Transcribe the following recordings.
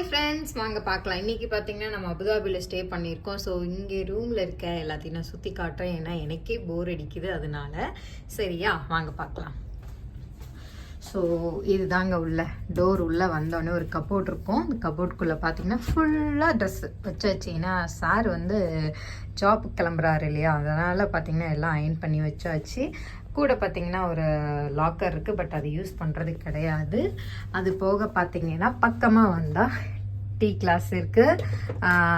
Friends வாங்க பார்க்கலாம். இன்றைக்கி பார்த்தீங்கன்னா நம்ம அபுதாபியில் ஸ்டே பண்ணியிருக்கோம். ஸோ இங்கே ரூமில் இருக்க எல்லாத்தையும் நான் சுற்றி காட்டுறேன். ஏன்னா எனக்கே போர் அடிக்குது, அதனால சரியா வாங்க பார்க்கலாம். ஸோ இதுதாங்க உள்ள டோர் உள்ளே வந்தோடனே ஒரு கபோர்ட் இருக்கும். அந்த கபோர்டுக்குள்ளே பார்த்தீங்கன்னா ஃபுல்லாக ட்ரெஸ்ஸு வச்சாச்சு. ஏன்னா சார் வந்து ஜாப்புக்கு கிளம்புறாரு இல்லையா, அதனால் பார்த்தீங்கன்னா எல்லாம் அயன் பண்ணி வச்சாச்சு. கூட பார்த்தீங்கன்னா ஒரு லாக்கர் இருக்குது, பட் அது யூஸ் பண்ணுறது கிடையாது. அது போக பார்த்தீங்கன்னா பக்கமாக வந்தால் டீ கிளாஸ் இருக்குது.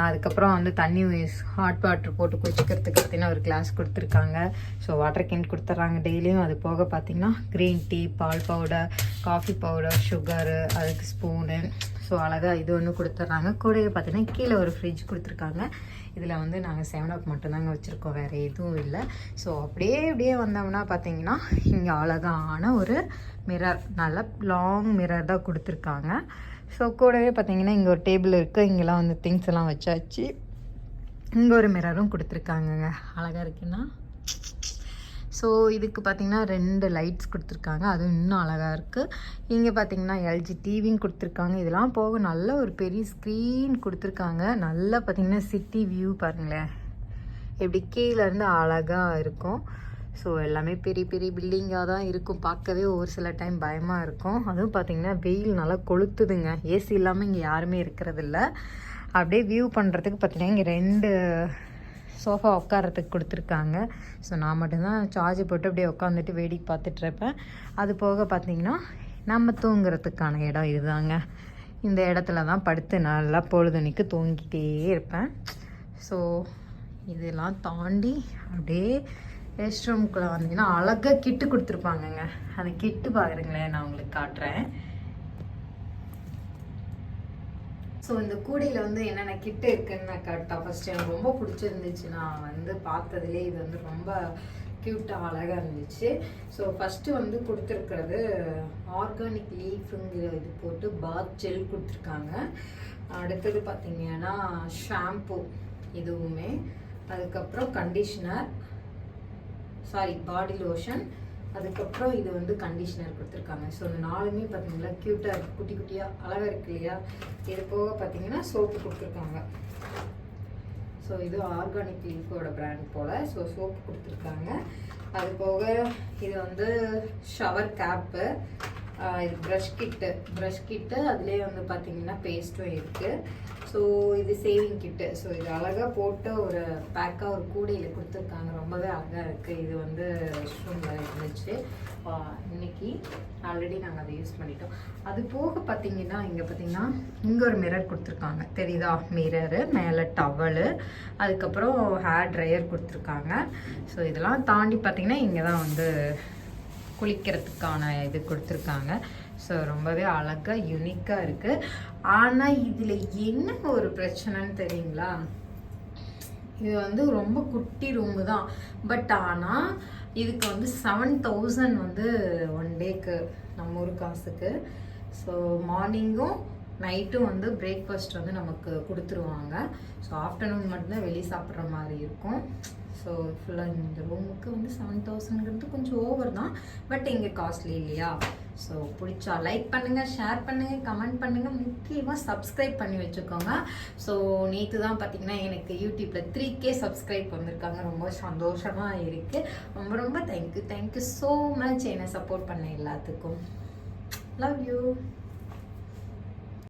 அதுக்கப்புறம் வந்து தண்ணி ஹாட் வாட்டர் போட்டு குடிச்சிக்கிறதுக்கு பார்த்தீங்கன்னா ஒரு கிளாஸ் கொடுத்துருக்காங்க. ஸோ வாட்டர் கேன் கொடுத்துட்றாங்க டெய்லியும். அது போக பார்த்தீங்கன்னா க்ரீன் டீ, பால் பவுடர், காஃபி பவுடர், சுகரு, அதுக்கு ஸ்பூனு, ஸோ அழகாக இது ஒன்று கொடுத்துட்றாங்க. கூடவே பார்த்தீங்கன்னா கீழே ஒரு ஃப்ரிட்ஜ் கொடுத்துருக்காங்க. இதில் வந்து நாங்கள் 7up மட்டும்தாங்க வச்சுருக்கோம், வேறு எதுவும் இல்லை. ஸோ அப்படியே வந்தோம்னா பார்த்தீங்கன்னா இங்கே அழகான ஒரு மிரர், நல்ல லாங் மிரர் தான் கொடுத்துருக்காங்க. ஸோ கூடவே பார்த்தீங்கன்னா இங்கே ஒரு டேபிள் இருக்குது, இங்கெல்லாம் வந்து திங்ஸ் எல்லாம் வச்சாச்சு. இங்கே ஒரு மிரரும் கொடுத்துருக்காங்கங்க, அழகாக இருக்குன்னா. ஸோ இதுக்கு பார்த்திங்கன்னா 2 லைட்ஸ் கொடுத்துருக்காங்க, அதுவும் இன்னும் அழகாக இருக்குது. இங்கே பார்த்திங்கன்னா எல்ஜி டிவியும் கொடுத்துருக்காங்க. இதெல்லாம் போக நல்ல ஒரு பெரிய ஸ்க்ரீன் கொடுத்துருக்காங்க. நல்லா பார்த்திங்கன்னா சிட்டி வியூ பாருங்களேன், எப்படி கீழேருந்து அழகாக இருக்கும். ஸோ எல்லாமே பெரிய பெரிய பில்டிங்காக தான் இருக்கும். பார்க்கவே ஒரு சில டைம் பயமாக இருக்கும். அதுவும் பார்த்திங்கன்னா வெயில் நல்லா கொளுத்துதுங்க. ஏசி இல்லாமல் இங்கே யாருமே இருக்கிறதில்ல. அப்படியே வியூ பண்ணுறதுக்கு பார்த்திங்கன்னா இங்கே 2 சோஃபா உட்காரத்துக்கு கொடுத்துருக்காங்க. ஸோ நான் மட்டும்தான் சார்ஜ் போட்டு அப்படியே உட்காந்துட்டு வேடிக்கை பார்த்துட்ருப்பேன். அது போக பார்த்திங்கன்னா நம்ம தூங்குறதுக்கான இடம் இதுதாங்க. இந்த இடத்துல தான் படுத்து நல்லா பொழுதுனிக்கு தூங்கிட்டே இருப்பேன். ஸோ இதெல்லாம் தாண்டி அப்படியே ரெஸ்ட் ரூம்குள்ளே வந்தீங்கன்னா அழகாக கிட்டு கொடுத்துருப்பாங்கங்க. அந்த கிட்டு பாருங்களேன், நான் உங்களுக்கு காட்டுறேன். ஸோ இந்த கூடையில் வந்து என்னென்ன கிட்டு இருக்குன்னு நான் காட்டேன். ஃபஸ்ட்டு எனக்கு ரொம்ப பிடிச்சிருந்துச்சு. நான் வந்து பார்த்ததுலேயே இது வந்து ரொம்ப க்யூட்டாக அழகாக இருந்துச்சு. ஸோ ஃபஸ்ட்டு வந்து கொடுத்துருக்கிறது ஆர்கானிக் லீஃபுங்கிற இது போட்டு பாத் ஜெல் கொடுத்துருக்காங்க. அடுத்தது பார்த்திங்கன்னா ஷாம்பு இதுவுமே, அதுக்கப்புறம் கண்டிஷ்னர், பாடி லோஷன், அதுக்கப்புறம் இது வந்து கண்டிஷ்னர் கொடுத்துருக்காங்க. ஸோ இந்த 4மே பார்த்தீங்கன்னா க்யூட்டாக இருக்குது, குட்டி குட்டியாக அழகாக இருக்கு இல்லையா. இது போக பார்த்தீங்கன்னா சோப்பு கொடுத்துருக்காங்க. ஸோ இது ஆர்கானிக் லீஃபோட பிராண்ட் போல். ஸோ சோப்பு கொடுத்துருக்காங்க. அது போக இது வந்து ஷவர் கேப்பு, இது ப்ரஷ் கிட்டு, அதுலேயே வந்து பார்த்தீங்கன்னா பேஸ்ட்டும் இருக்குது. ஸோ இது சேவிங் கிட்டு. ஸோ இது அழகாக போட்டு ஒரு பேக்காக ஒரு கூடையில் கொடுத்துருக்காங்க. ரொம்பவே அழகாக இருக்குது. இது வந்து ரெஸ்ட் ரூமில் இருந்துச்சு இன்னைக்கு. ஆல்ரெடி நாங்கள் அதை யூஸ் பண்ணிட்டோம். அது போக பார்த்தீங்கன்னா இங்கே ஒரு மிரர் கொடுத்துருக்காங்க, தெரியுதா? மிரரு, மேலே டவலு, அதுக்கப்புறம் ஹேர் ட்ரையர் கொடுத்துருக்காங்க. ஸோ இதெல்லாம் தாண்டி பார்த்தீங்கன்னா இங்கே தான் வந்து குளிக்கிறதுக்கான இது கொடுத்துருக்காங்க. ஸோ ரொம்பவே அழகாக யூனிக்காக இருக்குது. ஆனால் இதில் என்ன ஒரு பிரச்சனைன்னு தெரியுங்களா? இது வந்து ரொம்ப குட்டி ரூமு தான், பட் ஆனால் இதுக்கு வந்து 7000 வந்து 1 டேக்கு நம்ம ஊர் காசுக்கு. ஸோ மார்னிங்கும் நைட்டும் வந்து பிரேக்ஃபாஸ்ட் வந்து நமக்கு கொடுத்துருவாங்க. ஸோ ஆஃப்டர்நூன் மட்டும்தான் வெளியே சாப்பிட்ற மாதிரி இருக்கும். ஸோ ஃபுல்லாக இந்த ரூமுக்கு வந்து 7000ங்கிறது கொஞ்சம் ஓவர் தான், பட் இங்கே காஸ்ட்லி இல்லையா. ஸோ பிடிச்சா லைக் பண்ணுங்கள், ஷேர் பண்ணுங்கள், கமெண்ட் பண்ணுங்கள், முக்கியமாக சப்ஸ்கிரைப் பண்ணி வச்சுக்கோங்க. ஸோ நேற்று தான் பார்த்திங்கன்னா எனக்கு யூடியூப்பில் 3K சப்ஸ்கிரைப் வந்திருக்காங்க. ரொம்ப சந்தோஷமாக இருக்குது. ரொம்ப தேங்க்யூ ஸோ மச் என்னை சப்போர்ட் பண்ண எல்லாத்துக்கும். Love you.